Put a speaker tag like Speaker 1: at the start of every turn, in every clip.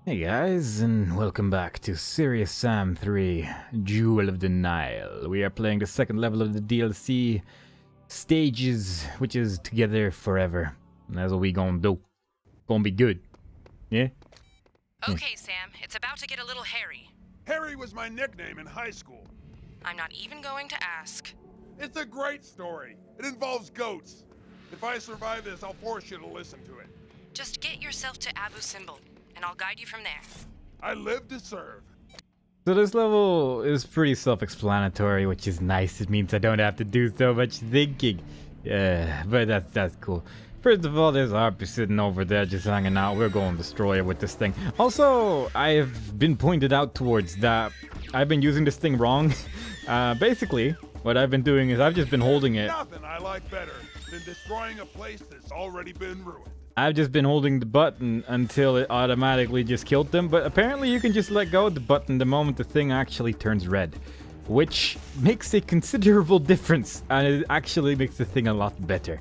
Speaker 1: Hey guys, and welcome back to Serious Sam 3, Jewel of the Nile. We are playing the second level of the DLC stages, which is Together Forever. And that's what we gonna do. Gonna be good. Yeah?
Speaker 2: Okay, Sam, it's about to get a little hairy.
Speaker 3: Harry was my nickname in high school.
Speaker 2: I'm not even going to ask.
Speaker 3: It's a great story. It involves goats. If I survive this, I'll force you to listen to it.
Speaker 2: Just get yourself to Abu Simbel, and I'll guide you from there.
Speaker 3: I live to serve.
Speaker 1: So this level is pretty self-explanatory, which is nice. It means I don't have to do so much thinking. But that's cool. First of all, there's Harpy sitting over there just hanging out. We're going to destroy it with this thing. Also, I have been pointed out towards that I've been using this thing wrong. Basically, what I've been doing is I've just been holding it.
Speaker 3: Nothing I like better than destroying a place that's already been ruined.
Speaker 1: I've just been holding the button until it automatically just killed them, but apparently you can just let go of the button the moment the thing actually turns red, which makes a considerable difference, and it actually makes the thing a lot better.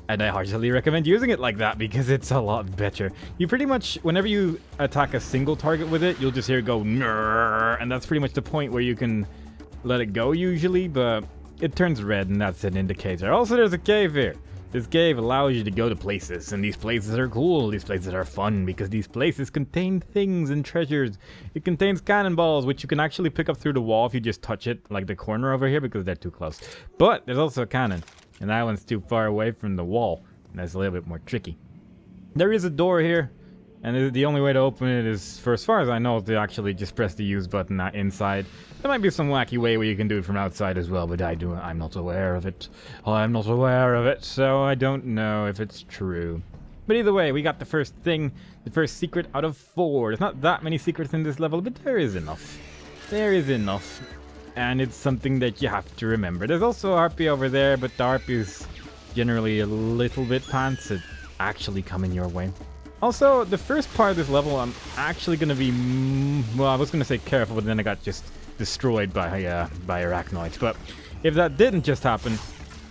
Speaker 1: And I heartily recommend using it like that because it's a lot better. You pretty much, whenever you attack a single target with it, you'll just hear it go "Nrrr," and that's pretty much the point where you can let it go usually, but it turns red and that's an indicator. Also, there's a cave here. This cave allows you to go to places, and these places are cool, these places are fun, because these places contain things and treasures. It contains cannonballs, which you can actually pick up through the wall if you just touch it, like the corner over here, because they're too close. But there's also a cannon, and that one's too far away from the wall, and that's a little bit more tricky. There is a door here, and the only way to open it is, for as far as I know, to actually just press the use button inside. There might be some wacky way where you can do it from outside as well, but I'm not aware of it. I'm not aware of it, so I don't know if it's true. But either way, we got the first thing, the first secret out of 4. There's not that many secrets in this level, but there is enough. There is enough. And it's something that you have to remember. There's also a harpy over there, but the harpy is generally a little bit pants at actually coming your way. Also, the first part of this level, I'm actually going to be, well, I was going to say careful, but then I got just destroyed by arachnoids. But if that didn't just happen,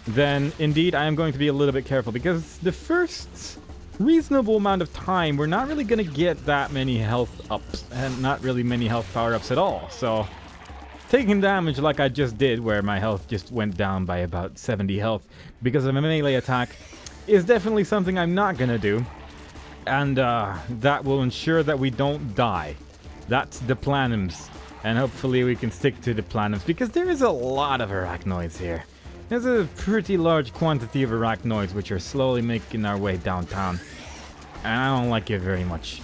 Speaker 1: then indeed I am going to be a little bit careful, because the first reasonable amount of time, we're not really going to get that many health ups, and not really many health power-ups at all. So taking damage like I just did, where my health just went down by about 70 health because of a melee attack, is definitely something I'm not going to do. And that will ensure that we don't die. That's the planums. And hopefully we can stick to the planums, because there is a lot of arachnoids here. There's a pretty large quantity of arachnoids which are slowly making our way downtown. And I don't like it very much.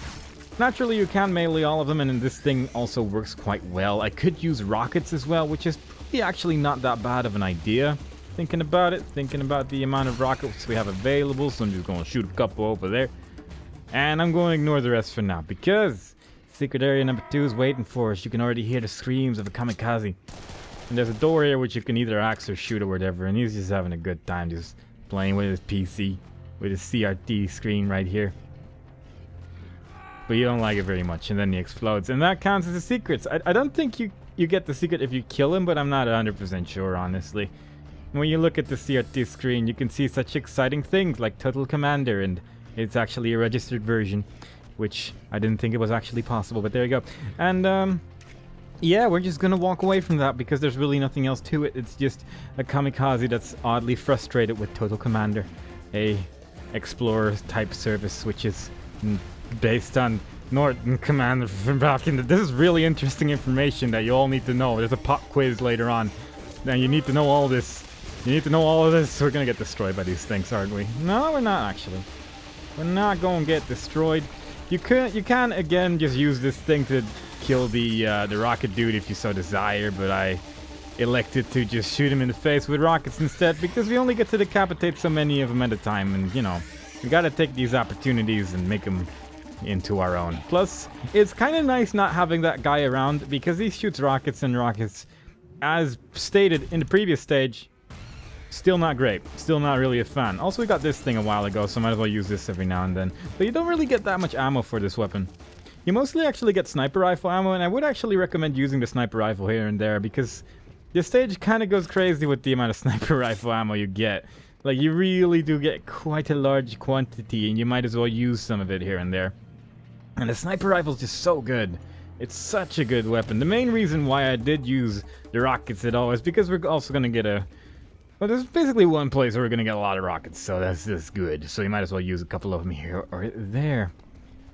Speaker 1: Naturally, you can melee all of them, and this thing also works quite well. I could use rockets as well, which is probably actually not that bad of an idea. Thinking about it, thinking about the amount of rockets we have available, so I'm just going to shoot a couple over there. And I'm going to ignore the rest for now, because secret area number 2 is waiting for us. You can already hear the screams of a kamikaze. And there's a door here which you can either axe or shoot or whatever, and he's just having a good time just playing with his PC, with his CRT screen right here. But you don't like it very much, and then he explodes, and that counts as a secret. I don't think you get the secret if you kill him, but I'm not 100% sure, honestly. When you look at the CRT screen, you can see such exciting things like Total Commander, and it's actually a registered version, which I didn't think it was actually possible, but there you go. And yeah, we're just gonna walk away from that because there's really nothing else to it. It's just a kamikaze that's oddly frustrated with Total Commander, a explorer type service which is based on Norton Commander from back in the... This is really interesting information that you all need to know. There's a pop quiz later on. Now you need to know all this. You need to know all of this. We're gonna get destroyed by these things, aren't we? No, we're not actually. We're not gonna get destroyed. You can again just use this thing to kill the rocket dude if you so desire, but I elected to just shoot him in the face with rockets instead, because we only get to decapitate so many of them at a time, and you know, we gotta take these opportunities and make them into our own. Plus, it's kind of nice not having that guy around, because he shoots rockets, and rockets, as stated in the previous stage, still not great. Still not really a fan. Also, we got this thing a while ago, so might as well use this every now and then. But you don't really get that much ammo for this weapon. You mostly actually get sniper rifle ammo, and I would actually recommend using the sniper rifle here and there, because this stage kind of goes crazy with the amount of sniper rifle ammo you get. Like, you really do get quite a large quantity, and you might as well use some of it here and there. And the sniper rifle's just so good. It's such a good weapon. The main reason why I did use the rockets at all is because we're also going to get a... Well, there's basically one place where we're going to get a lot of rockets, so that's good. So you might as well use a couple of them here or there.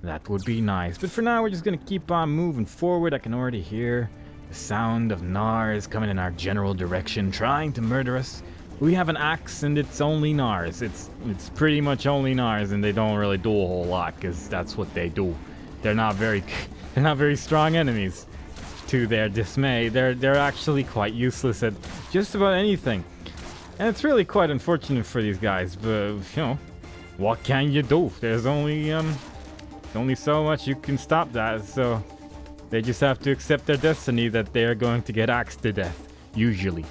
Speaker 1: That would be nice. But for now, we're just going to keep on moving forward. I can already hear the sound of Nars coming in our general direction, trying to murder us. We have an axe, and it's only Nars. It's pretty much only Nars, and they don't really do a whole lot, because that's what they do. They're not very strong enemies. To their dismay, they're actually quite useless at just about anything. And it's really quite unfortunate for these guys, but, you know, what can you do? There's only so much you can stop that, so they just have to accept their destiny that they are going to get axed to death, usually.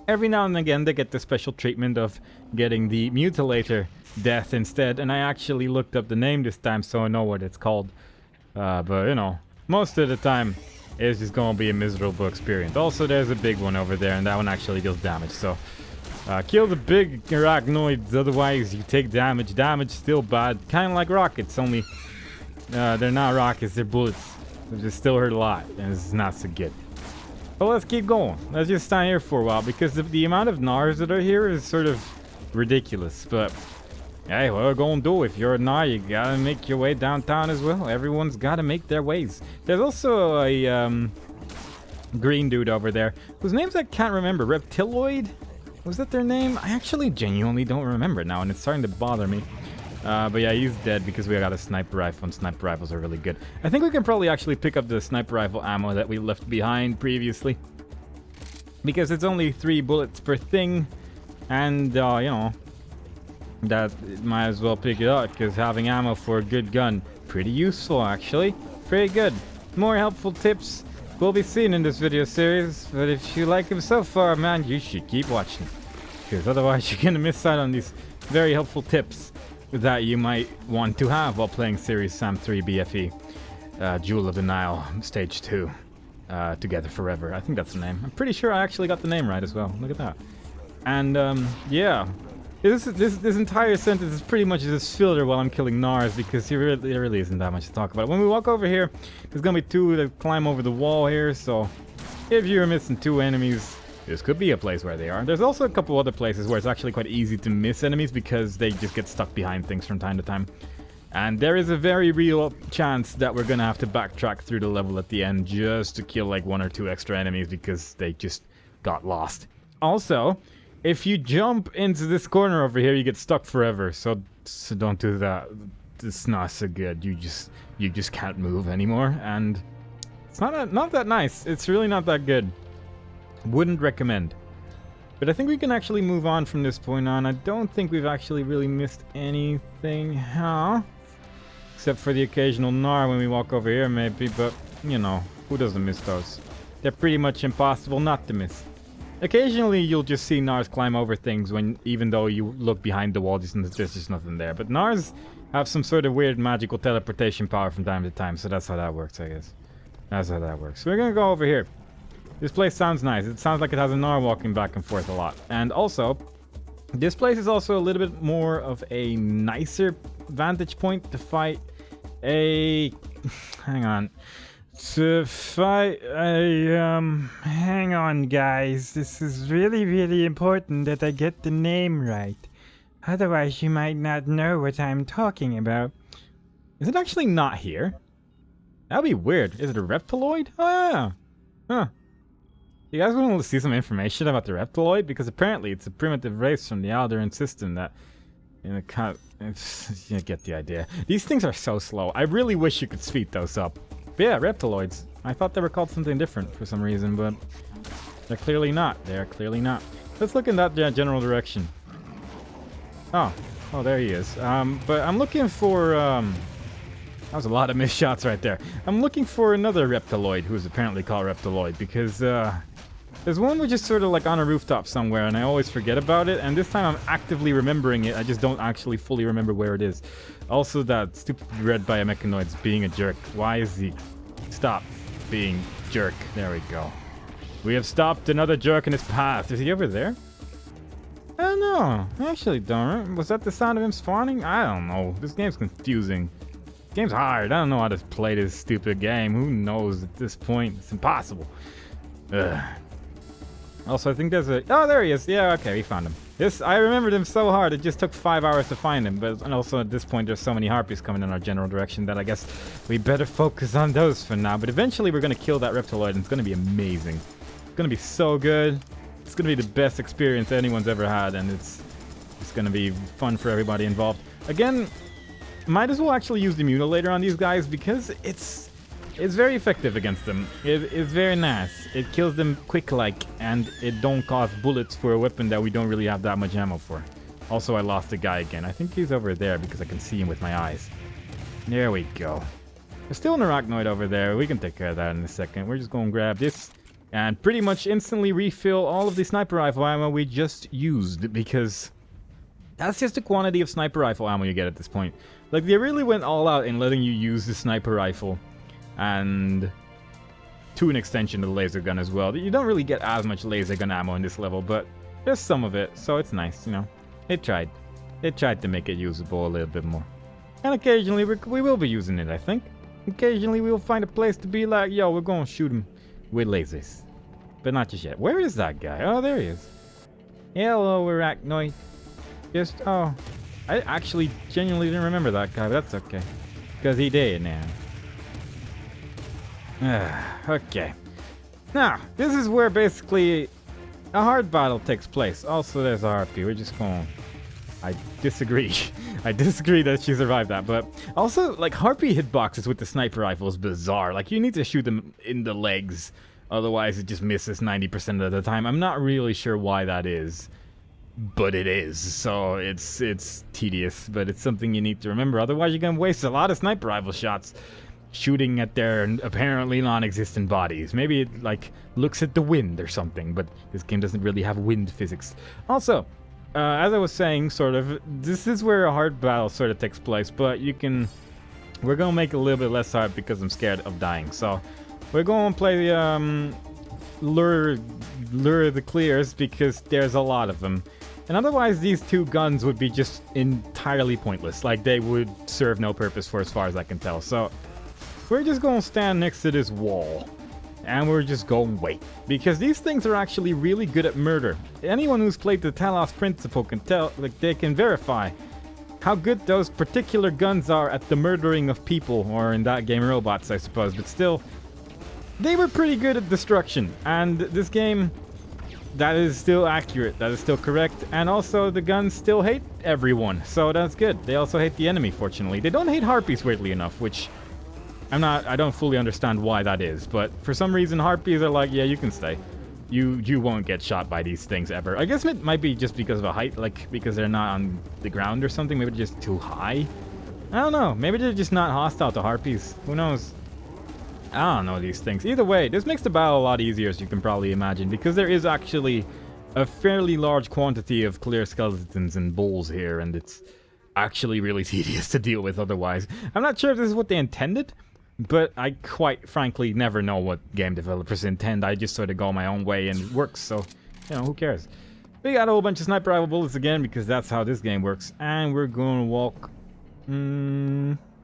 Speaker 1: Every now and again, they get the special treatment of getting the Mutilator death instead, and I actually looked up the name this time, so I know what it's called. But, you know, most of the time, it's just gonna be a miserable experience. Also, there's a big one over there, and that one actually deals damage, so... kill the big arachnoids, otherwise you take damage. Damage still bad, kind of like rockets, only they're not rockets, they're bullets. They just still hurt a lot, and it's not so good. But let's keep going. Let's just stand here for a while, because the amount of Nars that are here is sort of ridiculous. But, hey, what are we gonna do? If you're a Nar, you gotta make your way downtown as well. Everyone's gotta make their ways. There's also a green dude over there, whose names I can't remember. Reptiloid? Was that their name? I actually genuinely don't remember now, and it's starting to bother me. But yeah, he's dead because we got a sniper rifle, and sniper rifles are really good. I think we can probably actually pick up the sniper rifle ammo that we left behind previously. Because it's only 3 bullets per thing, and, you know, that might as well pick it up, because having ammo for a good gun, pretty useful actually. Pretty good. More helpful tips will be seen in this video series, but if you like them so far, man, you should keep watching, because otherwise you're gonna miss out on these very helpful tips that you might want to have while playing Series Sam 3 BFE, Jewel of the Nile, Stage 2, Together Forever. I think that's the name. I'm pretty sure I actually got the name right as well. Look at that. And, yeah. This entire sentence is pretty much just filler while I'm killing Nars, because there really isn't that much to talk about. When we walk over here, there's gonna be 2 that climb over the wall here, so if you're missing 2 enemies, this could be a place where they are. There's also a couple other places where it's actually quite easy to miss enemies because they just get stuck behind things from time to time. And there is a very real chance that we're gonna have to backtrack through the level at the end just to kill like 1 or 2 extra enemies because they just got lost. Also, if you jump into this corner over here, you get stuck forever. So don't do that. It's not so good. You just can't move anymore, and it's not that nice. It's really not that good. Wouldn't recommend. But I think we can actually move on from this point on. I don't think we've actually really missed anything, huh? Except for the occasional Nar when we walk over here, maybe. But you know, who doesn't miss those? They're pretty much impossible not to miss. Occasionally, you'll just see Nars climb over things when, even though you look behind the wall, there's just nothing there. But Nars have some sort of weird magical teleportation power from time to time, so that's how that works, I guess. That's how that works. So we're gonna go over here. This place sounds nice. It sounds like it has a Nar walking back and forth a lot. And also, this place is also a little bit more of a nicer vantage point to fight a... Hang on. To fight a, hang on guys, this is really important that I get the name right. Otherwise you might not know what I'm talking about. Is it actually not here? That'd be weird. Is it a reptiloid? Oh yeah. Huh. You guys want to see some information about the reptiloid? Because apparently it's a primitive race from the Alderan system that... You get the idea. These things are so slow. I really wish you could speed those up. But yeah, reptiloids. I thought they were called something different for some reason, but they're clearly not. They're clearly not. Let's look in that general direction. Oh, there he is. But I'm looking for, that was a lot of missed shots right there. I'm looking for another reptiloid who's apparently called reptiloid because, there's one which is sort of like on a rooftop somewhere and I always forget about it, and this time I'm actively remembering it, I just don't actually fully remember where it is. Also, that stupid red biomechanoid's being a jerk. Why is he... Stop being jerk. There we go. We have stopped another jerk in his path. Is he over there? I don't know. I actually don't. Was that the sound of him spawning? I don't know. This game's confusing. Game's hard. I don't know how to play this stupid game. Who knows at this point? It's impossible. Ugh. Also, I think there's a... Oh, there he is. Yeah, okay, we found him. I remembered him so hard, it just took 5 hours to find him. And also, at this point, there's so many harpies coming in our general direction that I guess we better focus on those for now. But eventually, we're going to kill that reptiloid, and it's going to be amazing. It's going to be so good. It's going to be the best experience anyone's ever had, and it's going to be fun for everybody involved. Again, might as well actually use the mutilator on these guys because it's very effective against them. It's very nice. It kills them quick-like, and it don't cost bullets for a weapon that we don't really have that much ammo for. Also, I lost a guy again. I think he's over there because I can see him with my eyes. There we go. There's still an arachnoid over there. We can take care of that in a second. We're just going to grab this and pretty much instantly refill all of the sniper rifle ammo we just used because that's just the quantity of sniper rifle ammo you get at this point. Like, they really went all out in letting you use the sniper rifle and to an extension of the laser gun as well. You don't really get as much laser gun ammo in this level, but there's some of it, so it's nice, you know. It tried to make it usable a little bit more. And occasionally we will be using it, I think. Occasionally we will find a place to be like, yo, we're gonna shoot him with lasers. But not just yet. Where is that guy? Oh, there he is. Hello, arachnoid. Oh, I actually genuinely didn't remember that guy, but that's okay. Because he did now. Okay. Now, this is where basically a hard battle takes place. Also, there's a harpy. We're just going... I disagree. I disagree that she survived that, but also, like, harpy hitboxes with the sniper rifle is bizarre. Like, you need to shoot them in the legs, otherwise it just misses 90% of the time. I'm not really sure why that is, but it is. So it's tedious, but it's something you need to remember. Otherwise, you're gonna waste a lot of sniper rifle shots shooting at their apparently non-existent bodies. Maybe it, like, looks at the wind or something, but this game doesn't really have wind physics. Also, as I was saying, sort of, this is where a hard battle sort of takes place, but we're gonna make it a little bit less hard because I'm scared of dying. So we're gonna play the lure the clears because there's a lot of them. And otherwise, these two guns would be just entirely pointless. Like, they would serve no purpose for as far as I can tell. So we're just gonna stand next to this wall. And we're just going wait. Because these things are actually really good at murder. Anyone who's played the Talos Principle can tell, like, they can verify how good those particular guns are at the murdering of people, or in that game, robots, I suppose. But still, they were pretty good at destruction. And this game, that is still accurate, that is still correct. And also, the guns still hate everyone, so that's good. They also hate the enemy, fortunately. They don't hate harpies, weirdly enough, which I don't fully understand why that is, but for some reason harpies are like, yeah, you can stay. You won't get shot by these things ever. I guess it might be just because of a height, like because they're not on the ground or something. Maybe they're just too high. I don't know. Maybe they're just not hostile to harpies. Who knows? I don't know these things. Either way, this makes the battle a lot easier, as you can probably imagine, because there is actually a fairly large quantity of clear skeletons and bulls here, and it's actually really tedious to deal with otherwise. I'm not sure if this is what they intended, but I quite frankly never know what game developers intend. I just sort of go my own way and it works, so, you know, who cares? We got a whole bunch of sniper rifle bullets again because that's how this game works. And we're going to walk...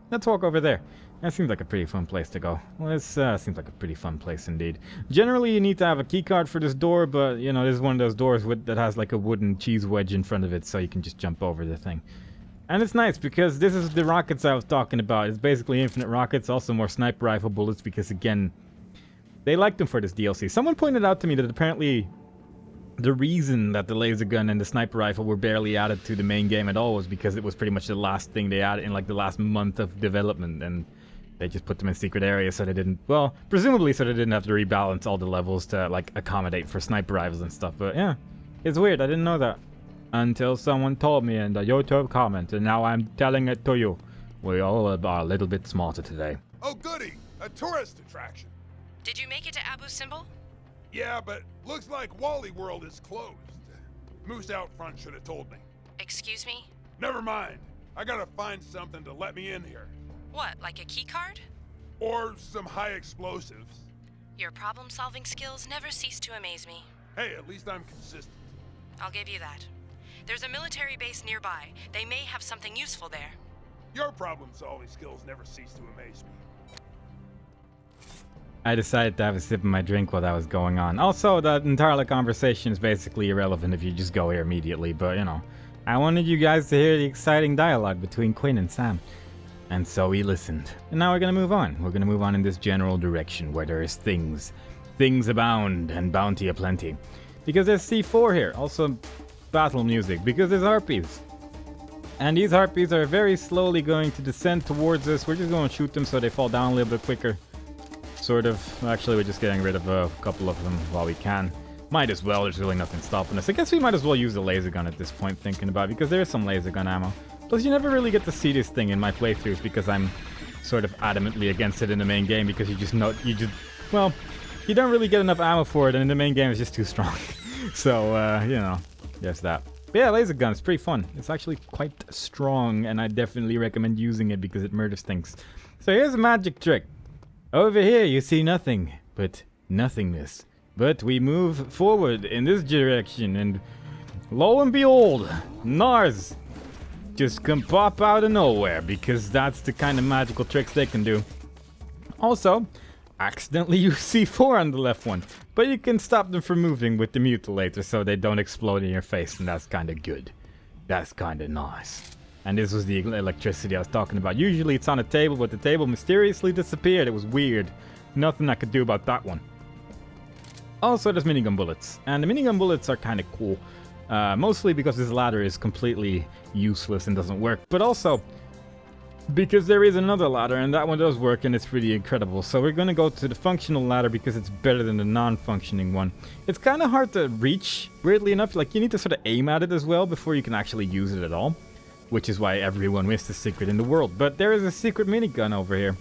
Speaker 1: let's walk over there. That seems like a pretty fun place to go. Well, this seems like a pretty fun place indeed. Generally, you need to have a keycard for this door, but, you know, this is one of those doors that has like a wooden cheese wedge in front of it, so you can just jump over the thing. And it's nice because this is the rockets I was talking about. It's basically infinite rockets, also more sniper rifle bullets because, again, they liked them for this DLC. Someone pointed out to me that apparently the reason that the laser gun and the sniper rifle were barely added to the main game at all was because it was pretty much the last thing they added in like the last month of development, and they just put them in secret areas so they didn't, well, presumably so they didn't have to rebalance all the levels to like accommodate for sniper rifles and stuff. But yeah, it's weird. I didn't know that until someone told me in the YouTube comment, and now I'm telling it to you. We all are a little bit smarter today.
Speaker 3: Oh, goody! A tourist attraction.
Speaker 2: Did you make it to Abu Simbel?
Speaker 3: Yeah, but looks like Wally World is closed. Moose out front should have told me.
Speaker 2: Excuse me?
Speaker 3: Never mind. I gotta find something to let me in here.
Speaker 2: What, like a key card?
Speaker 3: Or some high explosives.
Speaker 2: Your problem-solving skills never cease to amaze me.
Speaker 3: Hey, at least I'm consistent.
Speaker 2: I'll give you that. There's a military base nearby. They may have something useful there.
Speaker 3: Your problem-solving skills never cease to amaze me.
Speaker 1: I decided to have a sip of my drink while that was going on. Also, that entire conversation is basically irrelevant if you just go here immediately, but you know, I wanted you guys to hear the exciting dialogue between Quinn and Sam. And so we listened. And now we're gonna move on. We're gonna move on in this general direction where there is things. Things abound and bounty aplenty. Because there's C4 here. Also, battle music. Because there's harpies. And these harpies are very slowly going to descend towards us. We're just going to shoot them so they fall down a little bit quicker. Sort of. Actually, we're just getting rid of a couple of them while we can. Might as well. There's really nothing stopping us. I guess we might as well use the laser gun at this point, thinking about it, because there is some laser gun ammo. Plus, you never really get to see this thing in my playthroughs because I'm sort of adamantly against it in the main game because well, you don't really get enough ammo for it, and in the main game it's just too strong. So, you know, there's that. But yeah, laser gun is pretty fun. It's actually quite strong, and I definitely recommend using it because it murders things. So here's a magic trick. Over here you see nothing but nothingness. But we move forward in this direction, and lo and behold, Nars just can pop out of nowhere because that's the kind of magical tricks they can do. Also, accidentally use C4 on the left one, but you can stop them from moving with the mutilator so they don't explode in your face, and that's kind of good. That's kind of nice. And this was the electricity I was talking about. Usually it's on a table, but the table mysteriously disappeared. It was weird. Nothing I could do about that one. Also, there's minigun bullets, and the minigun bullets are kind of cool. Mostly because this ladder is completely useless and doesn't work, but also because there is another ladder and that one does work and it's pretty incredible. So we're gonna go to the functional ladder because it's better than the non-functioning one. It's kind of hard to reach, weirdly enough. Like, you need to sort of aim at it as well before you can actually use it at all, which is why everyone missed the secret in the world. But there is a secret minigun over here,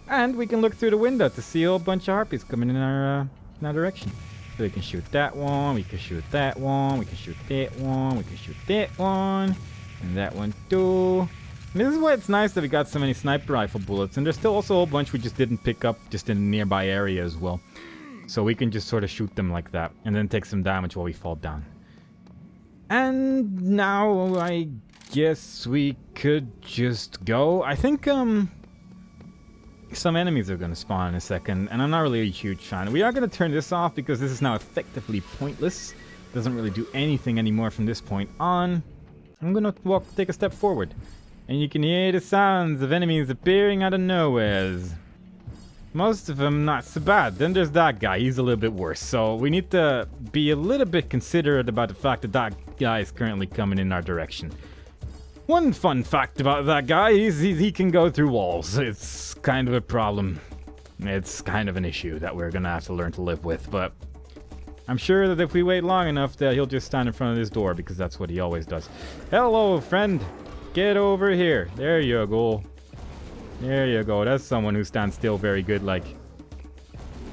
Speaker 1: and we can look through the window to see a whole bunch of harpies coming in our direction. So we can shoot that one, we can shoot that one, we can shoot that one, we can shoot that one, and that one too. And this is why it's nice that we got so many sniper rifle bullets, and there's still also a whole bunch we just didn't pick up just in the nearby area as well. So we can just sort of shoot them like that, and then take some damage while we fall down. And now I guess we could just go. I think, some enemies are going to spawn in a second, and I'm not really a huge fan. We are going to turn this off because this is now effectively pointless. Doesn't really do anything anymore from this point on. I'm going to take a step forward, and you can hear the sounds of enemies appearing out of nowheres. Most of them not so bad. Then there's that guy. He's a little bit worse. So we need to be a little bit considerate about the fact that that guy is currently coming in our direction. One fun fact about that guy is he can go through walls. It's kind of a problem. It's kind of an issue that we're gonna have to learn to live with, but I'm sure that if we wait long enough that he'll just stand in front of this door because that's what he always does. Hello, friend. Get over here. There you go. There you go. That's someone who stands still very good, like.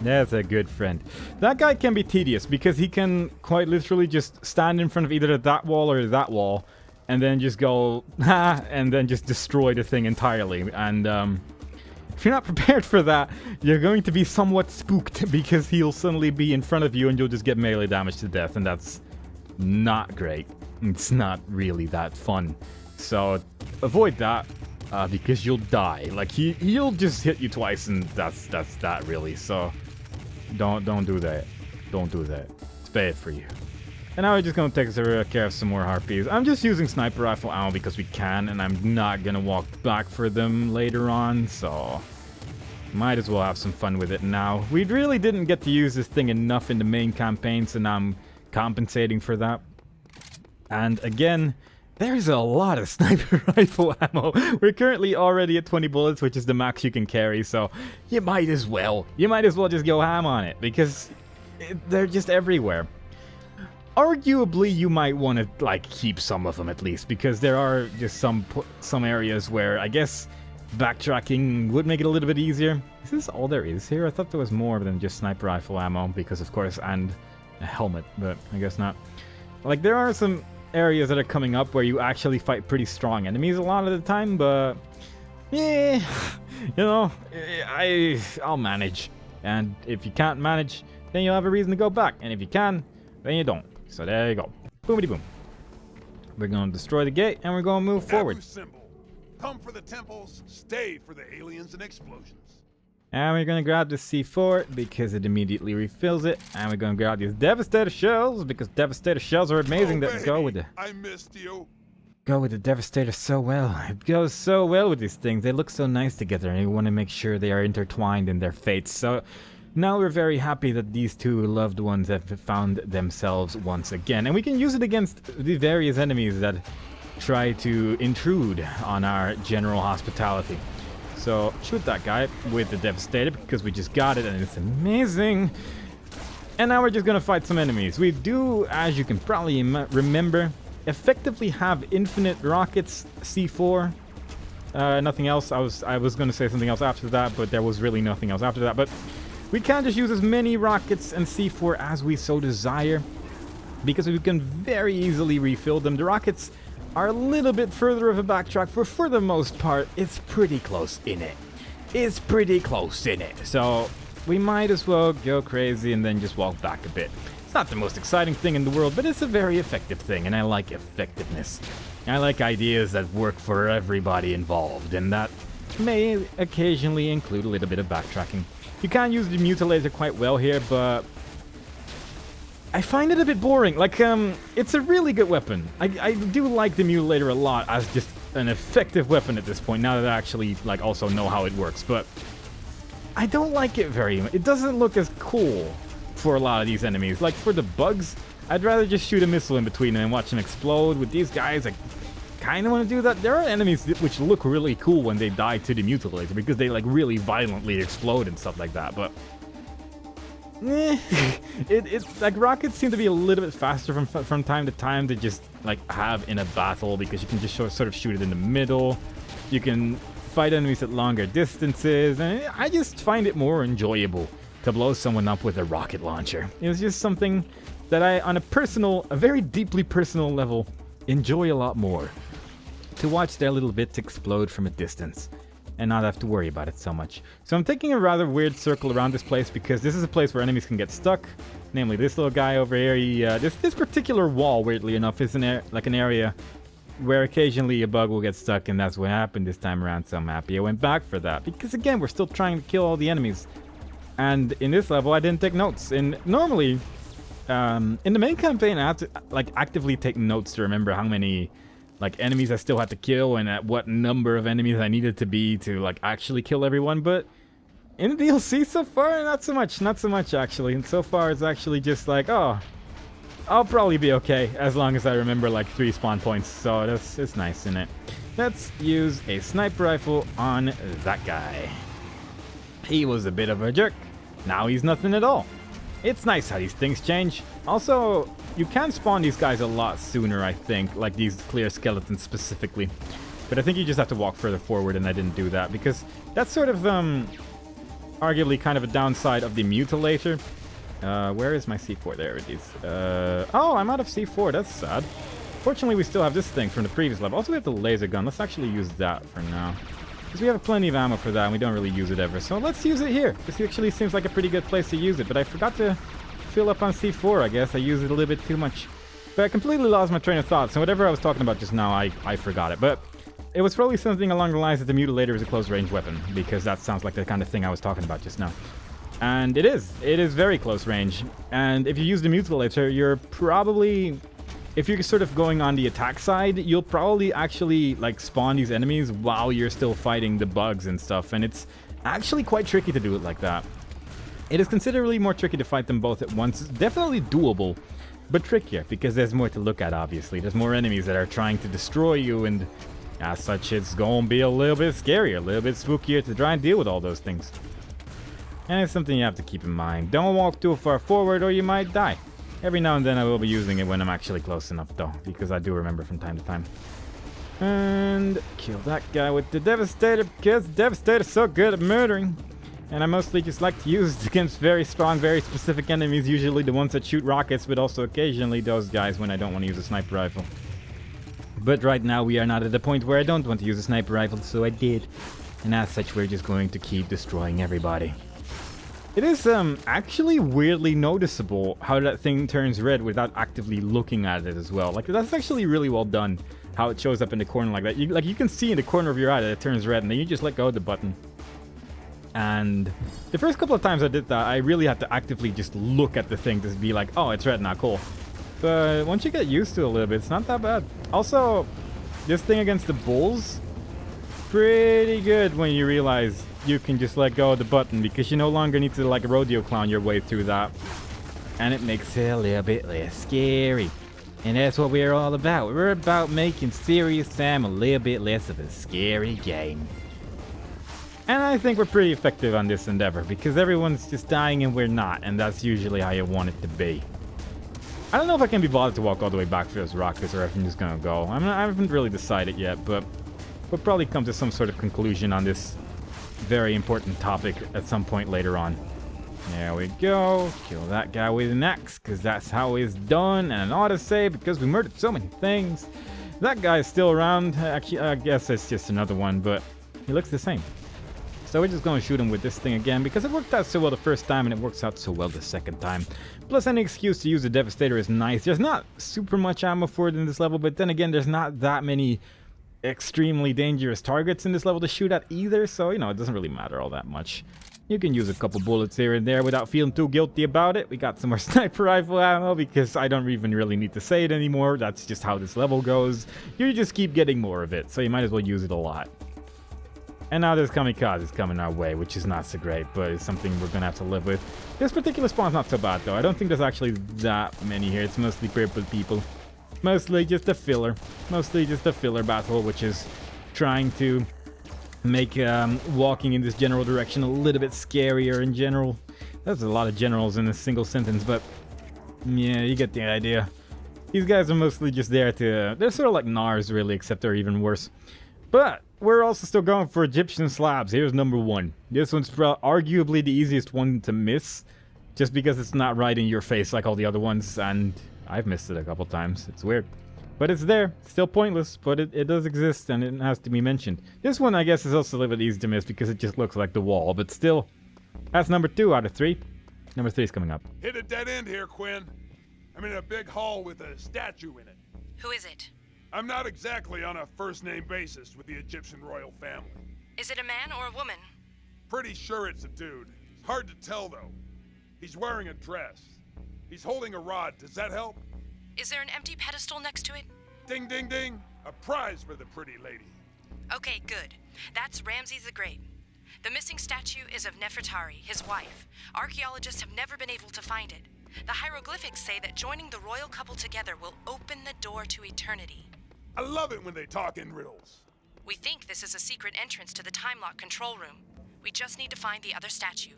Speaker 1: That's a good friend. That guy can be tedious because he can quite literally just stand in front of either that wall or that wall, and then just go, and then just destroy the thing entirely. And if you're not prepared for that, you're going to be somewhat spooked because he'll suddenly be in front of you and you'll just get melee damage to death, and that's not great. It's not really that fun. So avoid that because you'll die. Like, he'll just hit you twice, and that's that really. So don't do that. Don't do that. It's bad for you. And now we're just gonna take care of some more harpies. I'm just using sniper rifle ammo because we can, and I'm not gonna walk back for them later on, so might as well have some fun with it now. We really didn't get to use this thing enough in the main campaign, so now I'm compensating for that. And again, there's a lot of sniper rifle ammo. We're currently already at 20 bullets, which is the max you can carry, so you might as well just go ham on it because they're just everywhere. Arguably, you might want to, like, keep some of them at least, because there are just some areas where I guess backtracking would make it a little bit easier. Is this all there is here? I thought there was more than just sniper rifle ammo, because of course, and a helmet, but I guess not. Like, there are some areas that are coming up where you actually fight pretty strong enemies a lot of the time, but yeah, you know, I'll manage. And if you can't manage, then you'll have a reason to go back, and if you can, then you don't. So there you go. Boomity boom. We're going to destroy the gate, and we're going to move forward.
Speaker 3: Symbol. Come for the temples, stay for the aliens and explosions.
Speaker 1: And we're gonna grab the C4 because it immediately refills it. And we're gonna grab these Devastator shells because Devastator shells are amazing.
Speaker 3: Oh,
Speaker 1: Let's go with
Speaker 3: baby,
Speaker 1: the
Speaker 3: I missed you.
Speaker 1: Devastator so well. It goes so well with these things. They look so nice together, and you want to make sure they are intertwined in their fates. So now we're very happy that these two loved ones have found themselves once again, and we can use it against the various enemies that try to intrude on our general hospitality. So shoot that guy with the Devastator because we just got it and it's amazing. And now we're just gonna fight some enemies. We do, as you can probably remember, effectively have infinite rockets, C4. Nothing else. I was gonna say something else after that, but there was really nothing else after that. But we can just use as many rockets and C4 as we so desire, because we can very easily refill them. The rockets are a little bit further of a backtrack. For the most part, it's pretty close in it. It's pretty close in it. So we might as well go crazy and then just walk back a bit. It's not the most exciting thing in the world, but it's a very effective thing, and I like effectiveness. I like ideas that work for everybody involved, and that may occasionally include a little bit of backtracking. You can use the Mutilator quite well here, but I find it a bit boring. Like, it's a really good weapon. I do like the Mutilator a lot as just an effective weapon at this point, now that I actually, like, also know how it works, but I don't like it very much. It doesn't look as cool for a lot of these enemies. Like, for the bugs, I'd rather just shoot a missile in between and watch them explode. With these guys, I kind of want to do that. There are enemies which look really cool when they die to the Mutilator because they, like, really violently explode and stuff like that, but it's like rockets seem to be a little bit faster from time to time to just, like, have in a battle, because you can just sort of shoot it in the middle. You can fight enemies at longer distances, and I just find it more enjoyable to blow someone up with a rocket launcher. It was just something that I, on a very deeply personal level, enjoy a lot more. To watch their little bits explode from a distance and not have to worry about it so much. So I'm taking a rather weird circle around this place because this is a place where enemies can get stuck. Namely, this little guy over here. This particular wall, weirdly enough, is an area where occasionally a bug will get stuck, and that's what happened this time around. So I'm happy I went back for that, because again, we're still trying to kill all the enemies. And in this level, I didn't take notes. And normally, in the main campaign, I have to, like, actively take notes to remember how many, like, enemies I still had to kill and at what number of enemies I needed to be to, like, actually kill everyone. But in the DLC so far, not so much actually. And so far, it's actually just like, oh, I'll probably be okay as long as I remember, like, 3 spawn points. So it's nice, isn't it? Let's use a sniper rifle on that guy. He was a bit of a jerk. Now he's nothing at all. It's nice how these things change. Also, you can spawn these guys a lot sooner, I think, like these clear skeletons specifically. But I think you just have to walk further forward, and I didn't do that because that's sort of arguably kind of a downside of the Mutilator. Where is my C4? There it is. Oh, I'm out of C4. That's sad. Fortunately, we still have this thing from the previous level. Also, we have the laser gun. Let's actually use that for now, because we have plenty of ammo for that, and we don't really use it ever. So let's use it here. This actually seems like a pretty good place to use it, but I forgot to fill up on C4, I guess. I used it a little bit too much. But I completely lost my train of thought, so whatever I was talking about just now, I forgot it. But it was probably something along the lines that the Mutilator is a close-range weapon, because that sounds like the kind of thing I was talking about just now. And it is. It is very close range. And if you use the Mutilator, you're probably... If you're sort of going on the attack side, you'll probably actually, like, spawn these enemies while you're still fighting the bugs and stuff. And it's actually quite tricky to do it like that. It is considerably more tricky to fight them both at once. It's definitely doable, but trickier, because there's more to look at, obviously. There's more enemies that are trying to destroy you, and as such, it's going to be a little bit scarier, a little bit spookier to try and deal with all those things. And it's something you have to keep in mind. Don't walk too far forward or you might die. Every now and then I will be using it when I'm actually close enough, though, because I do remember from time to time. And kill that guy with the Devastator, because Devastator's so good at murdering. And I mostly just like to use it against very strong, very specific enemies, usually the ones that shoot rockets, but also occasionally those guys when I don't want to use a sniper rifle. But right now we are not at the point where I don't want to use a sniper rifle, so I did. And as such, we're just going to keep destroying everybody. It is actually weirdly noticeable how that thing turns red without actively looking at it as well. Like, that's actually really well done. how it shows up in the corner like that. You can see in the corner of your eye that it turns red, and then you just let go of the button. And the first couple of times I did that, I really had to actively just look at the thing to be like, oh, it's red now, cool. But once you get used to it a little bit, it's not that bad. Also, this thing against the bulls, pretty good when you realize you can just let go of the button, because you no longer need to like rodeo clown your way through that. And it makes it a little bit less scary. And that's what we're all about. We're about making Serious Sam a little bit less of a scary game. And I think we're pretty effective on this endeavor, because everyone's just dying and we're not, and that's usually how you want it to be. I don't know if I can be bothered to walk all the way back for those rockets, or if I'm just gonna go. I haven't really decided yet, but we'll probably come to some sort of conclusion on this very important topic at some point later on. There we go. Kill that guy with an axe, because that's how it's done. And an autosave, because we murdered so many things. That guy's still around. Actually, I guess it's just another one, but he looks the same. So we're just going to shoot him with this thing again, because it worked out so well the first time, and it works out so well the second time. Plus, any excuse to use the Devastator is nice. There's not super much ammo for it in this level, but then again, there's not that many extremely dangerous targets in this level to shoot at either, so, you know, it doesn't really matter all that much. You can use a couple bullets here and there without feeling too guilty about it. We got some more sniper rifle ammo, because I don't even really need to say it anymore. That's just how this level goes. You just keep getting more of it, so you might as well use it a lot. And now there's kamikazes coming our way, which is not so great, but it's something we're gonna have to live with. This particular spawn's not so bad, though. I don't think there's actually that many here. It's mostly purple people. Mostly just a filler. Mostly just a filler battle, which is trying to make walking in this general direction a little bit scarier in general. That's a lot of generals in a single sentence, but yeah, you get the idea. These guys are mostly just there to... They're sort of like Nars, really, except they're even worse. But we're also still going for Egyptian slabs. Here's number one. This one's arguably the easiest one to miss, just because it's not right in your face like all the other ones, and I've missed it a couple times. It's weird. But it's there. Still pointless, but it does exist, and it has to be mentioned. This one, I guess, is also a little bit easy to miss because it just looks like the wall, but still, that's number 2 out of 3. Number 3 is coming up.
Speaker 3: Hit a dead end here, Quinn. I'm in a big hall with a statue in it.
Speaker 2: Who is it?
Speaker 3: I'm not exactly on a first-name basis with the Egyptian royal family.
Speaker 2: Is it a man or a woman?
Speaker 3: Pretty sure it's a dude. It's hard to tell, though. He's wearing a dress. He's holding a rod. Does that help?
Speaker 2: Is there an empty pedestal next to it?
Speaker 3: Ding, ding, ding. A prize for the pretty lady.
Speaker 2: Okay, good. That's Ramses the Great. The missing statue is of Nefertari, his wife. Archaeologists have never been able to find it. The hieroglyphics say that joining the royal couple together will open the door to eternity.
Speaker 3: I love it when they talk in riddles.
Speaker 2: We think this is a secret entrance to the time lock control room. We just need to find the other statue.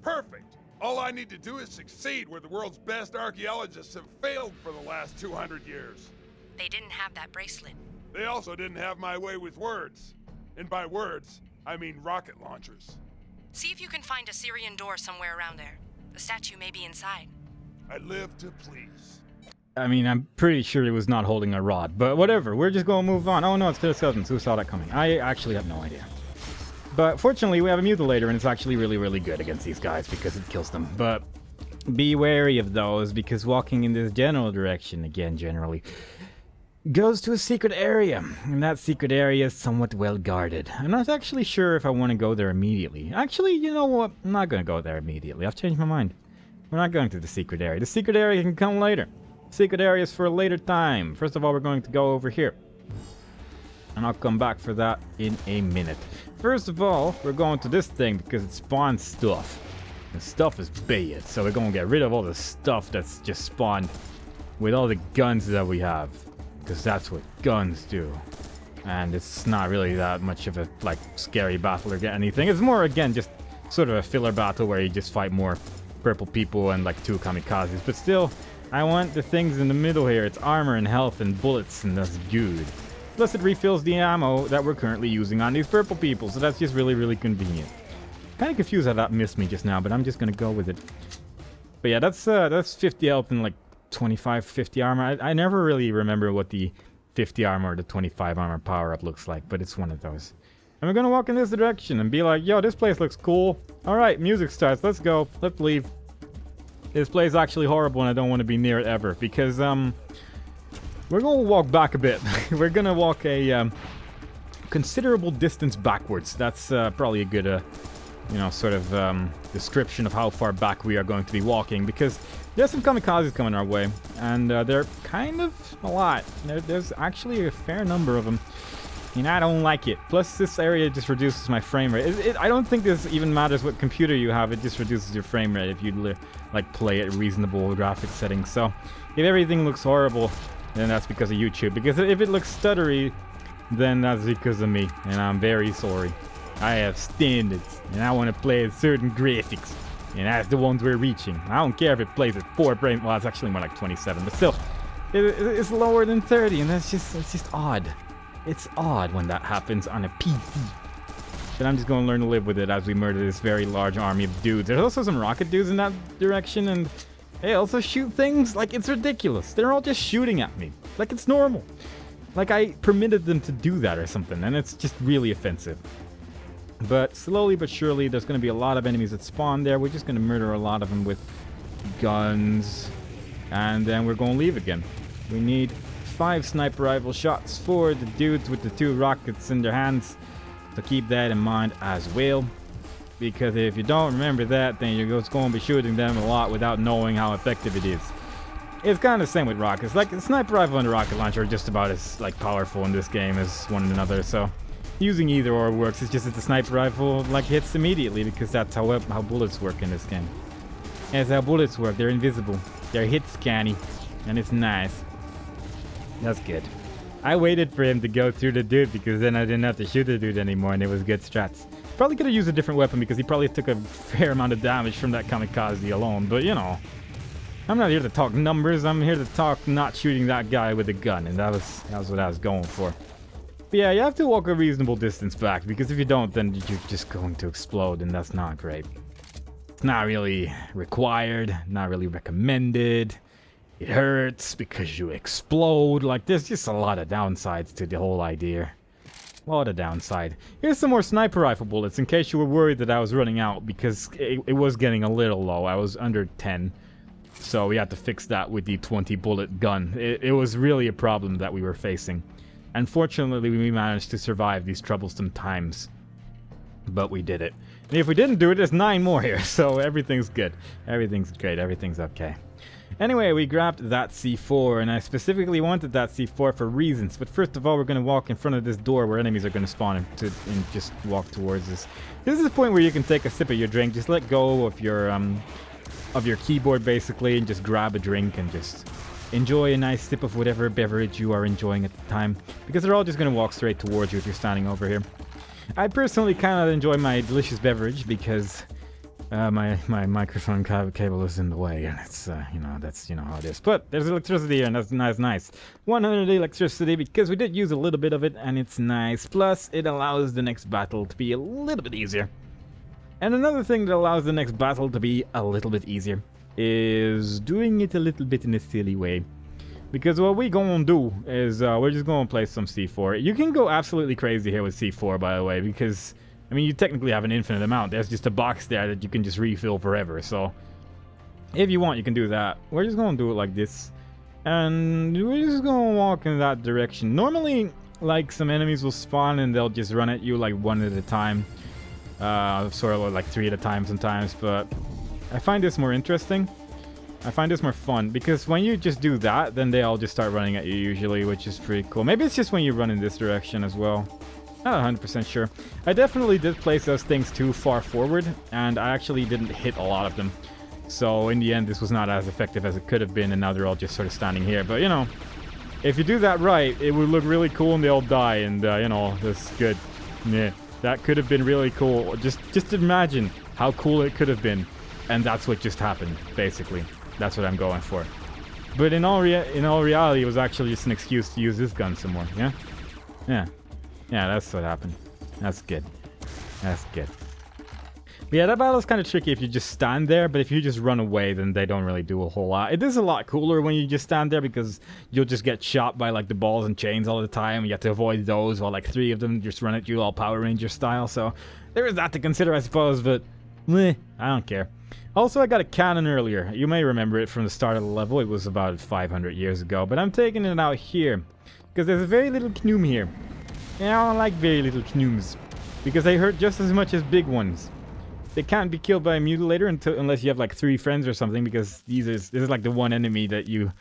Speaker 3: Perfect. All I need to do is succeed where the world's best archaeologists have failed for the last 200 years.
Speaker 2: They didn't have that bracelet.
Speaker 3: They also didn't have my way with words. And by words, I mean rocket launchers.
Speaker 2: See if you can find a Syrian door somewhere around there. The statue may be inside.
Speaker 3: I live to please.
Speaker 1: I mean, I'm pretty sure he was not holding a rod, but whatever. We're just going to move on. Oh no, it's Phil's cousins. Who saw that coming? I actually have no idea. But fortunately, we have a mutilator, and it's actually really, really good against these guys because it kills them. But be wary of those, because walking in this general direction, again, generally, goes to a secret area. And that secret area is somewhat well guarded. I'm not actually sure if I want to go there immediately. Actually, you know what? I'm not going to go there immediately. I've changed my mind. We're not going to the secret area. The secret area can come later. Secret areas for a later time. First of all, we're going to go over here. And I'll come back for that in a minute. First of all, we're going to this thing because it spawns stuff. And stuff is bad, so we're going to get rid of all the stuff that's just spawned with all the guns that we have. Because that's what guns do. And it's not really that much of a, like, scary battle or get anything. It's more, again, just sort of a filler battle where you just fight more purple people and, like, 2 kamikazes. But still, I want the things in the middle here. It's armor and health and bullets, and that's good. Plus, it refills the ammo that we're currently using on these purple people, so that's just really, really convenient. Kind of confused how that missed me just now, but I'm just gonna go with it. But yeah, that's 50 health and like 25, 50 armor. I never really remember what the 50 armor or the 25 armor power-up looks like, but it's one of those. And we're gonna walk in this direction and be like, yo, this place looks cool. Alright, music starts, let's go, let's leave. This place is actually horrible and I don't want to be near it ever, because, we're gonna walk back a bit. We're gonna walk a considerable distance backwards. That's probably a good, you know, sort of description of how far back we are going to be walking, because there's some kamikazes coming our way, and they're kind of a lot. There's actually a fair number of them, and I don't like it. Plus, this area just reduces my frame rate. I don't think this even matters what computer you have. It just reduces your frame rate if you like play at reasonable graphic settings. So, if everything looks horrible, then that's because of YouTube. Because if it looks stuttery, then that's because of me, and I'm very sorry. I have standards, and I want to play at certain graphics, and that's the ones we're reaching. I don't care if it plays at 4 frame. Well, it's actually more like 27, but still, it's lower than 30, and it's just odd. It's odd when that happens on a PC. But I'm just going to learn to live with it as we murder this very large army of dudes. There's also some rocket dudes in that direction, and they also shoot things. Like, it's ridiculous. They're all just shooting at me. Like, it's normal. Like, I permitted them to do that or something, and it's just really offensive. But slowly but surely, there's going to be a lot of enemies that spawn there. We're just going to murder a lot of them with guns, and then we're going to leave again. We need 5 sniper rifle shots for the dudes with the 2 rockets in their hands. So keep that in mind as well, because if you don't remember that, then you're just going to be shooting them a lot without knowing how effective it is. It's kind of the same with rockets. Like, the sniper rifle and the rocket launcher are just about as like powerful in this game as one another, so using either or works. It's just that the sniper rifle like hits immediately, because that's how bullets work in this game. That's how bullets work. They're invisible. They're hit scanny, and it's nice. That's good. I waited for him to go through the dude, because then I didn't have to shoot the dude anymore, and it was good strats. Probably could have used a different weapon, because he probably took a fair amount of damage from that kamikaze alone, but you know, I'm not here to talk numbers. I'm here to talk not shooting that guy with a gun, and that was what I was going for. But yeah, you have to walk a reasonable distance back, because if you don't, then you're just going to explode, and that's not great. It's not really required, not really recommended. It hurts because you explode. Like, there's just a lot of downsides to the whole idea. A lot of downside. Here's some more sniper rifle bullets, in case you were worried that I was running out, because it was getting a little low. I was under 10. So we had to fix that with the 20 bullet gun. It was really a problem that we were facing. Unfortunately, we managed to survive these troublesome times. But we did it. And if we didn't do it, there's 9 more here. So everything's good. Everything's great. Everything's okay. Anyway, we grabbed that C4, and I specifically wanted that C4 for reasons. But first of all, we're going to walk in front of this door where enemies are going to spawn and just walk towards us. This is the point where you can take a sip of your drink. Just let go of your keyboard, basically, and just grab a drink and just enjoy a nice sip of whatever beverage you are enjoying at the time. Because they're all just going to walk straight towards you if you're standing over here. I personally kind of enjoy my delicious beverage because my microphone cable is in the way, and it's you know, that's how it is. But there's electricity here, and that's nice. 100 electricity, because we did use a little bit of it, and it's nice. Plus, it allows the next battle to be a little bit easier. And another thing that allows the next battle to be a little bit easier is doing it a little bit in a silly way. Because what we gonna do is we're just gonna play some C4. You can go absolutely crazy here with C4, by the way, because I mean, you technically have an infinite amount. There's just a box there that you can just refill forever. So if you want, you can do that. We're just gonna do it like this, and we're just gonna walk in that direction. Normally, like, some enemies will spawn and they'll just run at you like 1 at a time, sort of like 3 at a time sometimes. But I find this more interesting. I find this more fun, because when you just do that, then they all just start running at you usually, which is pretty cool. Maybe it's just when you run in this direction as well. Not 100% sure. I definitely did place those things too far forward, and I actually didn't hit a lot of them. So in the end, this was not as effective as it could have been, and now they're all just sort of standing here. But, you know, if you do that right, it would look really cool and they all die, and, you know, that's good. Yeah, that could have been really cool. Just imagine how cool it could have been, and that's what just happened, basically. That's what I'm going for. But in all reality, it was actually just an excuse to use this gun some more, yeah? Yeah. Yeah, that's what happened. That's good. That's good. But yeah, that battle's kind of tricky if you just stand there, but if you just run away, then they don't really do a whole lot. It is a lot cooler when you just stand there, because you'll just get shot by, like, the balls and chains all the time. You have to avoid those while, like, 3 of them just run at you all Power Ranger style. So there is that to consider, I suppose, but I don't care. Also, I got a cannon earlier. You may remember it from the start of the level. It was about 500 years ago. But I'm taking it out here. Because there's a very little gnome here. And I don't like very little gnomes. Because they hurt just as much as big ones. They can't be killed by a mutilator unless you have like 3 friends or something. Because this is like the one enemy that you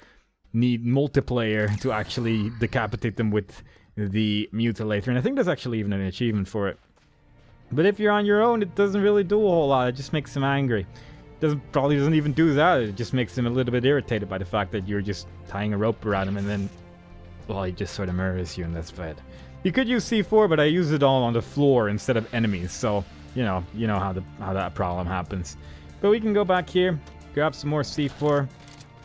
Speaker 1: need multiplayer to actually decapitate them with the mutilator. And I think there's actually even an achievement for it. But if you're on your own, it doesn't really do a whole lot. It just makes them angry. Probably doesn't even do that. It just makes him a little bit irritated by the fact that you're just tying a rope around him and then, well, he just sort of murders you and that's bad. You could use C4, but I use it all on the floor instead of enemies, so you know how that problem happens. But we can go back here, grab some more C4,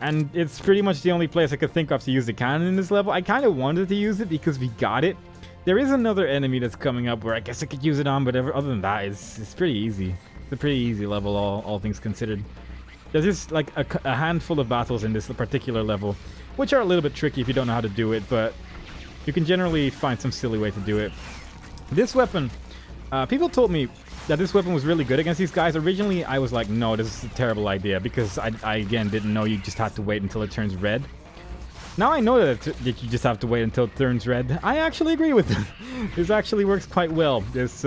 Speaker 1: and it's pretty much the only place I could think of to use the cannon in this level. I kind of wanted to use it because we got it. There is another enemy that's coming up where I guess I could use it on, but other than that, it's pretty easy. It's a pretty easy level, all things considered. There's just like a handful of battles in this particular level, which are a little bit tricky if you don't know how to do it, but you can generally find some silly way to do it. This weapon, people told me that this weapon was really good against these guys. Originally, I was like, no, this is a terrible idea, because I again didn't know you just had to wait until it turns red. Now I know that you just have to wait until it turns red. I actually agree with them. This actually works quite well. This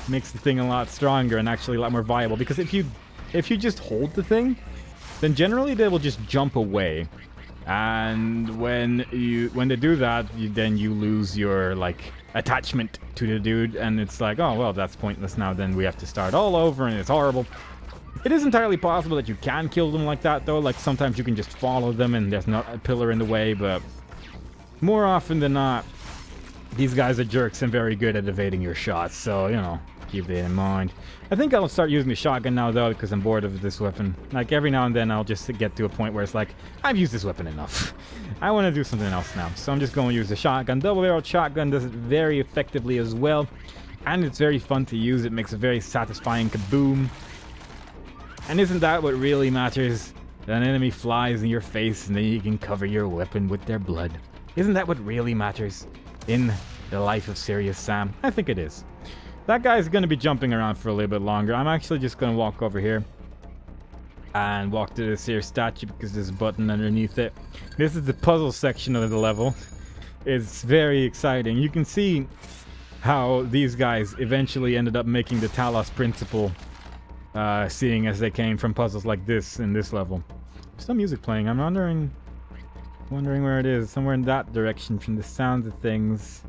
Speaker 1: makes the thing a lot stronger and actually a lot more viable, because if you just hold the thing, then generally they will just jump away, and when they do that, then you lose your like attachment to the dude, and it's like, oh well, that's pointless now, then we have to start all over and it's horrible. It is entirely possible that you can kill them like that though, like sometimes you can just follow them and there's not a pillar in the way, but more often than not these guys are jerks and very good at evading your shots, so you know, keep that in mind. I think I'll start using the shotgun now though, because I'm bored of this weapon. Like every now and then I'll just get to a point where it's like, I've used this weapon enough. I want to do something else now. So I'm just going to use the shotgun. Double-barreled shotgun does it very effectively as well. And it's very fun to use. It makes a very satisfying kaboom. And isn't that what really matters? That an enemy flies in your face and then you can cover your weapon with their blood. Isn't that what really matters in the life of Serious Sam? I think it is. That guy's going to be jumping around for a little bit longer. I'm actually just going to walk over here and walk to this here statue because there's a button underneath it. This is the puzzle section of the level. It's very exciting. You can see how these guys eventually ended up making the Talos principle, seeing as they came from puzzles like this in this level. There's some music playing. I'm wondering where it is. Somewhere in that direction from the sounds of things.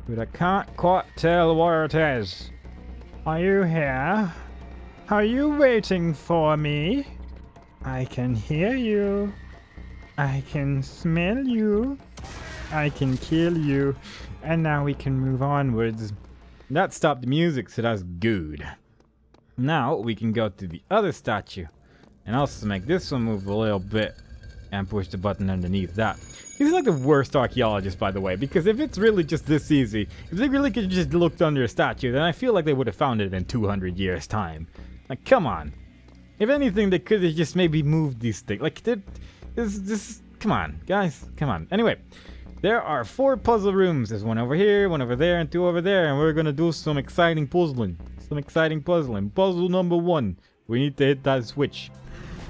Speaker 1: But I can't quite tell where it is. Are you here? Are you waiting for me? I can hear you. I can smell you. I can kill you. And now we can move onwards. That stopped the music, so that's good. Now we can go to the other statue and also make this one move a little bit and push the button underneath that. He's like the worst archaeologist, by the way, because if it's really just this easy, if they really could just looked under a statue, then I feel like they would have found it in 200 years' time. Like, come on. If anything, they could have just maybe moved these things. Like, this, come on, guys, come on. Anyway, there are 4 puzzle rooms. There's one over here, one over there, and 2 over there, and we're gonna do some exciting puzzling. Puzzle number 1. We need to hit that switch.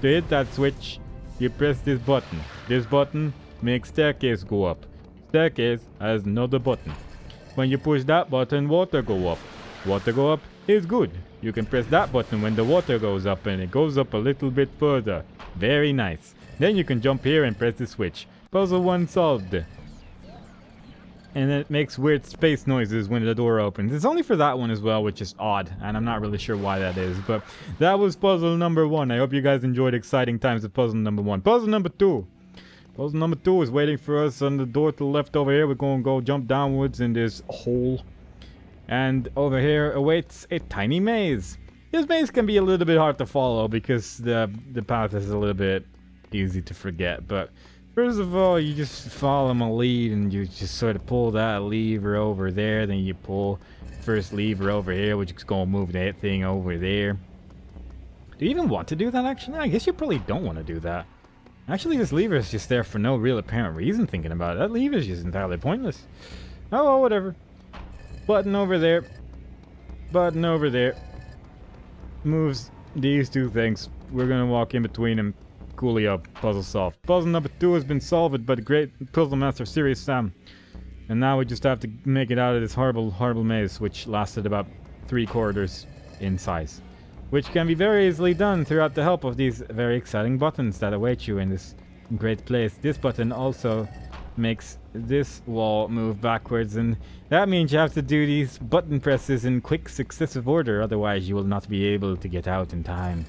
Speaker 1: To hit that switch, you press this button. This button makes staircase go up. Staircase has another button. When you push that button, water go up. Water go up is good. You can press that button when the water goes up and it goes up a little bit further. Very nice. Then you can jump here and press the switch. Puzzle 1 solved. And it makes weird space noises when the door opens. It's only for that one as well, which is odd, and I'm not really sure why that is, but that was puzzle number 1. I hope you guys enjoyed exciting times of puzzle number 1. Puzzle number 2. Puzzle number 2 is waiting for us on the door to the left over here. We're going to go jump downwards in this hole. And over here awaits a tiny maze. This maze can be a little bit hard to follow because the path is a little bit easy to forget, but first of all, you just follow my lead and you just sort of pull that lever over there. Then you pull first lever over here, which is going to move that thing over there. Do you even want to do that, actually? I guess you probably don't want to do that. Actually, this lever is just there for no real apparent reason, thinking about it. That lever is just entirely pointless. Oh, well, whatever. Button over there. Button over there. Moves these two things. We're gonna walk in between them. Coolio, puzzle solved. Puzzle number 2 has been solved by the great puzzle master Serious Sam. And now we just have to make it out of this horrible, horrible maze, which lasted about 3 corridors in size. Which can be very easily done throughout the help of these very exciting buttons that await you in this great place. This button also makes this wall move backwards, and that means you have to do these button presses in quick successive order, otherwise you will not be able to get out in time.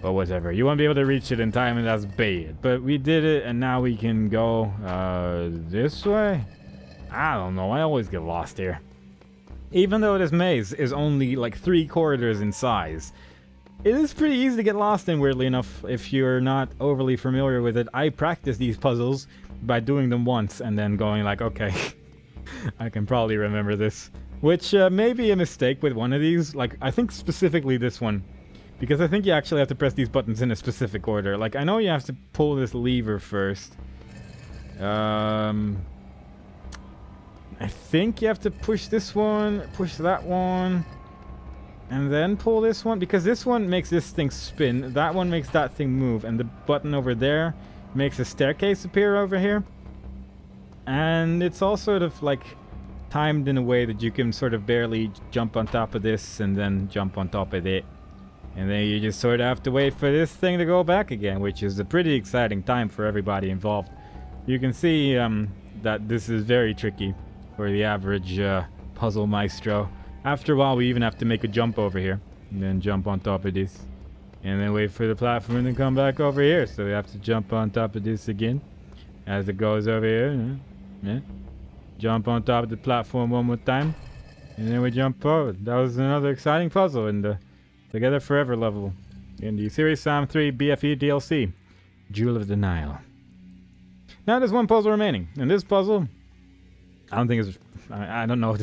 Speaker 1: But whatever, you won't be able to reach it in time, and that's bad. But we did it, and now we can go this way? I don't know, I always get lost here. Even though this maze is only like 3 corridors in size, it is pretty easy to get lost in, weirdly enough, if you're not overly familiar with it. I practice these puzzles by doing them once and then going like, okay, I can probably remember this. Which may be a mistake with one of these, like I think specifically this one. Because I think you actually have to press these buttons in a specific order. Like I know you have to pull this lever first. I think you have to push this one, push that one, and then pull this one, because this one makes this thing spin, that one makes that thing move, and the button over there makes a staircase appear over here. And it's all sort of like timed in a way that you can sort of barely jump on top of this and then jump on top of it. And then you just sort of have to wait for this thing to go back again, which is a pretty exciting time for everybody involved. You can see that this is very tricky for the average puzzle maestro. After a while, we even have to make a jump over here, and then jump on top of this, and then wait for the platform to come back over here. So we have to jump on top of this again, as it goes over here. Yeah. Jump on top of the platform one more time, and then we jump forward. That was another exciting puzzle in the Together Forever level, in the Series Sam 3 BFE DLC, Jewel of the Nile. Now there's one puzzle remaining, and this puzzle, I don't think it's, I don't know if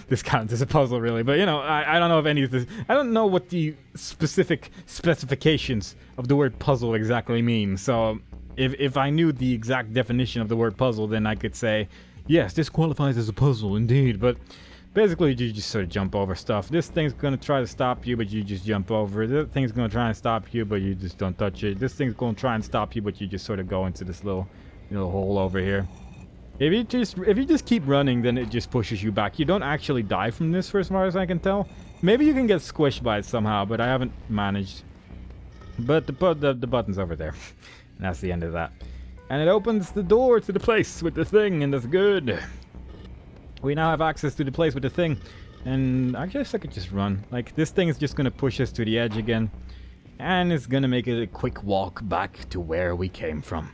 Speaker 1: this counts as a puzzle really, but you know, I don't know if any of this, I don't know what the specific specifications of the word puzzle exactly mean. So if I knew the exact definition of the word puzzle, then I could say, yes, this qualifies as a puzzle indeed. But basically you just sort of jump over stuff. This thing's gonna try to stop you, but you just jump over it. This thing's gonna try and stop you, but you just don't touch it. This thing's gonna try and stop you, but you just sort of go into this little hole over here. If you just keep running, then it just pushes you back. You don't actually die from this, for as far as I can tell. Maybe you can get squished by it somehow, but I haven't managed. But the button's over there. And that's the end of that. And it opens the door to the place with the thing, and that's good. We now have access to the place with the thing. And I guess I could just run. Like, this thing is just gonna push us to the edge again. And it's gonna make it a quick walk back to where we came from.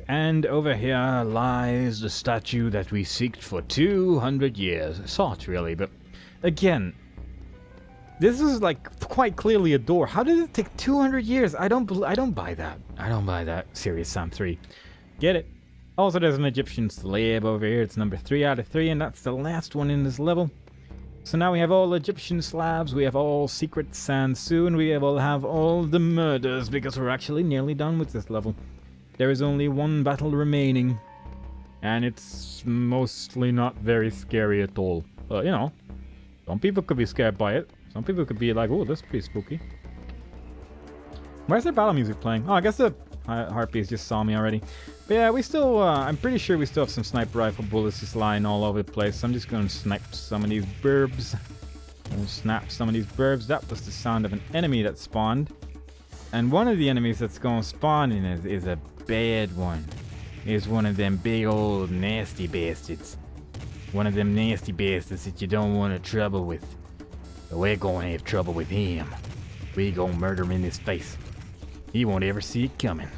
Speaker 1: And over here lies the statue that we seeked for 200 years. Sought, really, but again, this is like quite clearly a door. How did it take 200 years? I don't buy that. I don't buy that. Serious Sam 3. Get it? Also, there's an Egyptian slab over here. It's number 3 out of 3, and that's the last one in this level. So now we have all Egyptian slabs, we have all secrets, and soon we will have all the murders, because we're actually nearly done with this level. There is only one battle remaining, and it's mostly not very scary at all. You know, some people could be scared by it. Some people could be like, oh, that's pretty spooky. Where's the battle music playing? Oh, I guess the harpies just saw me already. But yeah, we still, I'm pretty sure we still have some sniper rifle bullets just lying all over the place. So I'm just gonna snipe some of these burbs. We'll snap some of these burbs. That was the sound of an enemy that spawned. And one of the enemies that's gonna spawn in is a bad one. Is one of them big old nasty bastards. One of them nasty bastards that you don't want to trouble with. But we're gonna have trouble with him. We gonna murder him in his face. He won't ever see it coming.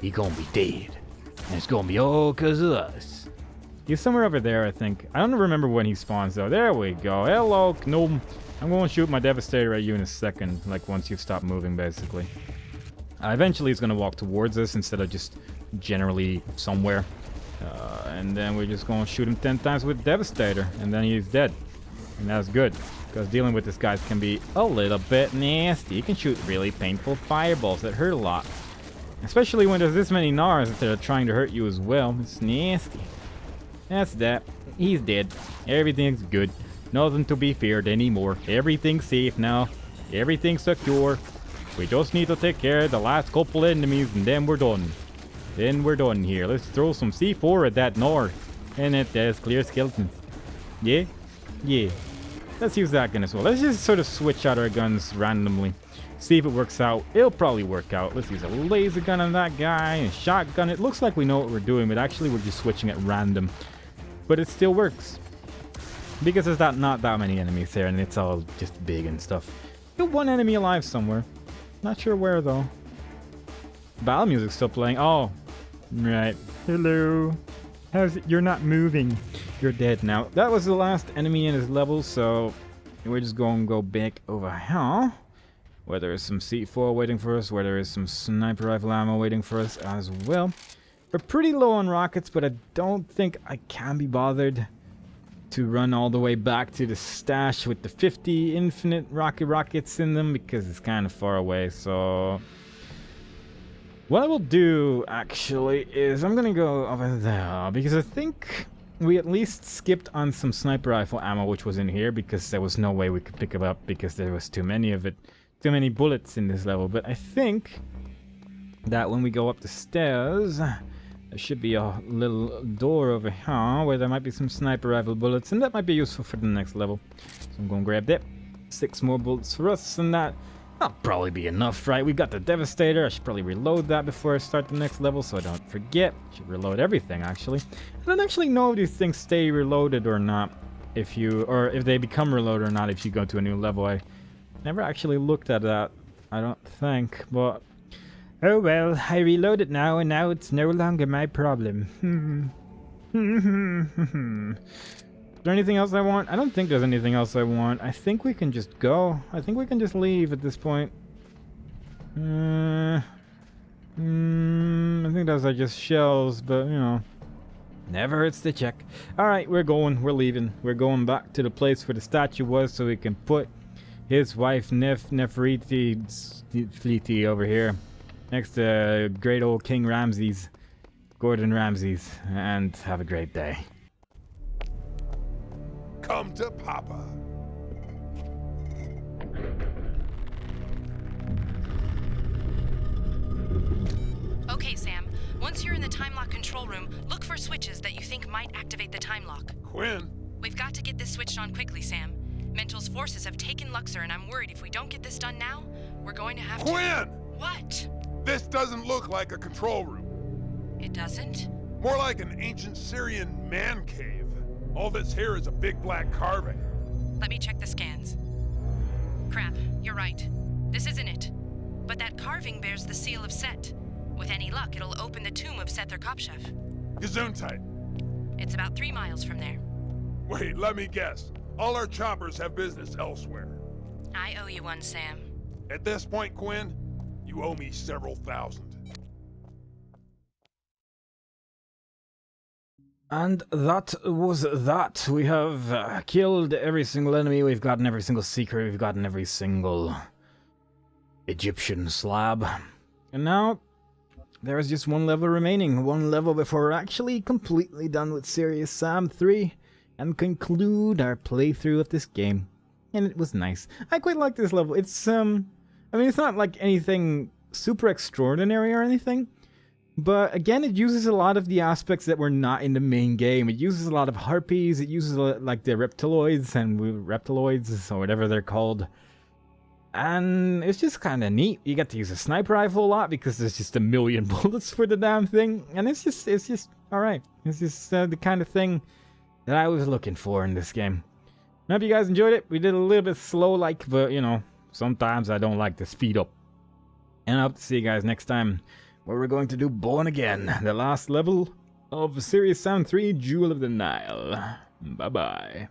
Speaker 1: He gonna be dead. And it's gonna be all cause of us. He's somewhere over there, I think. I don't remember when he spawns though. There we go. Hello, Gnome. I'm gonna shoot my Devastator at you in a second. Like once you've stopped moving, basically. Eventually he's gonna walk towards us instead of just generally somewhere. And then we're just gonna shoot him 10 times with Devastator. And then he's dead. And that's good. Because dealing with this guy can be a little bit nasty. You can shoot really painful fireballs that hurt a lot. Especially when there's this many Nars that are trying to hurt you as well. It's nasty. That's that. He's dead. Everything's good. Nothing to be feared anymore. Everything's safe now. Everything's secure. We just need to take care of the last couple enemies and then we're done. Then we're done here. Let's throw some C4 at that north. And it does clear skeletons. Yeah? Yeah. Let's use that gun as well. Let's just sort of switch out our guns randomly. See if it works out. It'll probably work out. Let's use a laser gun on that guy and a shotgun. It looks like we know what we're doing, but actually we're just switching at random. But it still works. Because there's not that many enemies here and it's all just big and stuff. Still one enemy alive somewhere. Not sure where though. Battle music's still playing. Oh. Right. Hello. How's it? You're not moving. You're dead now. That was the last enemy in his level, so we're just going to go back over here. Where there is some C4 waiting for us, where there is some sniper rifle ammo waiting for us as well. We're pretty low on rockets, but I don't think I can be bothered to run all the way back to the stash with the 50 infinite rockets in them because it's kind of far away, so what I will do actually is I'm gonna go over there because I think we at least skipped on some sniper rifle ammo which was in here because there was no way we could pick it up because there was too many of it, too many bullets in this level. But I think that when we go up the stairs there should be a little door over here where there might be some sniper rifle bullets, and that might be useful for the next level. So I'm going to grab that. 6 more bullets for us, and that'll probably be enough, right? We got the Devastator. I should probably reload that before I start the next level so I don't forget. Should reload everything, actually. I don't actually know if these things stay reloaded or not, if they become reloaded or not if you go to a new level. I never actually looked at that, I don't think, but oh well, I reload it now, and now it's no longer my problem. Is there anything else I want? I don't think there's anything else I want. I think we can just go. I think we can just leave at this point. I think those are just shells, but you know, never hurts to check. Alright, we're going. We're leaving. We're going back to the place where the statue was so we can put his wife Nefertiti over here. Next to great old King Ramses, Gordon Ramses, and have a great day.
Speaker 3: Come to Papa.
Speaker 2: Okay, Sam. Once you're in the time lock control room, look for switches that you think might activate the time lock.
Speaker 3: Quinn?
Speaker 2: We've got to get this switched on quickly, Sam. Mental's forces have taken Luxor, and I'm worried if we don't get this done now, we're going to have to...
Speaker 3: Quinn!
Speaker 2: What?
Speaker 3: This doesn't look like a control room.
Speaker 2: It doesn't?
Speaker 3: More like an ancient Syrian man cave. All that's here is a big black carving.
Speaker 2: Let me check the scans. Crap, you're right. This isn't it. But that carving bears the seal of Set. With any luck, it'll open the tomb of Sether Kopchev.
Speaker 3: Gesundheit.
Speaker 2: It's about 3 miles from there.
Speaker 3: Wait, let me guess. All our choppers have business elsewhere.
Speaker 2: I owe you one, Sam.
Speaker 3: At this point, Quinn, you owe me several thousand.
Speaker 1: And that was that. We have killed every single enemy, we've gotten every single secret, we've gotten every single Egyptian slab. And now, there is just one level remaining. One level before we're actually completely done with Serious Sam 3 and conclude our playthrough of this game. And it was nice. I quite like this level. It's, I mean, it's not like anything super extraordinary or anything. But again, it uses a lot of the aspects that were not in the main game. It uses a lot of harpies, it uses like the reptiloids or whatever they're called. And it's just kind of neat. You get to use a sniper rifle a lot because there's just a million bullets for the damn thing. And it's just alright. It's just the kind of thing that I was looking for in this game. I hope you guys enjoyed it. We did a little bit slow like, but you know, sometimes I don't like to speed up. And I hope to see you guys next time, where we're going to do Born Again, the last level of Serious Sam 3 Jewel of the Nile. Bye-bye.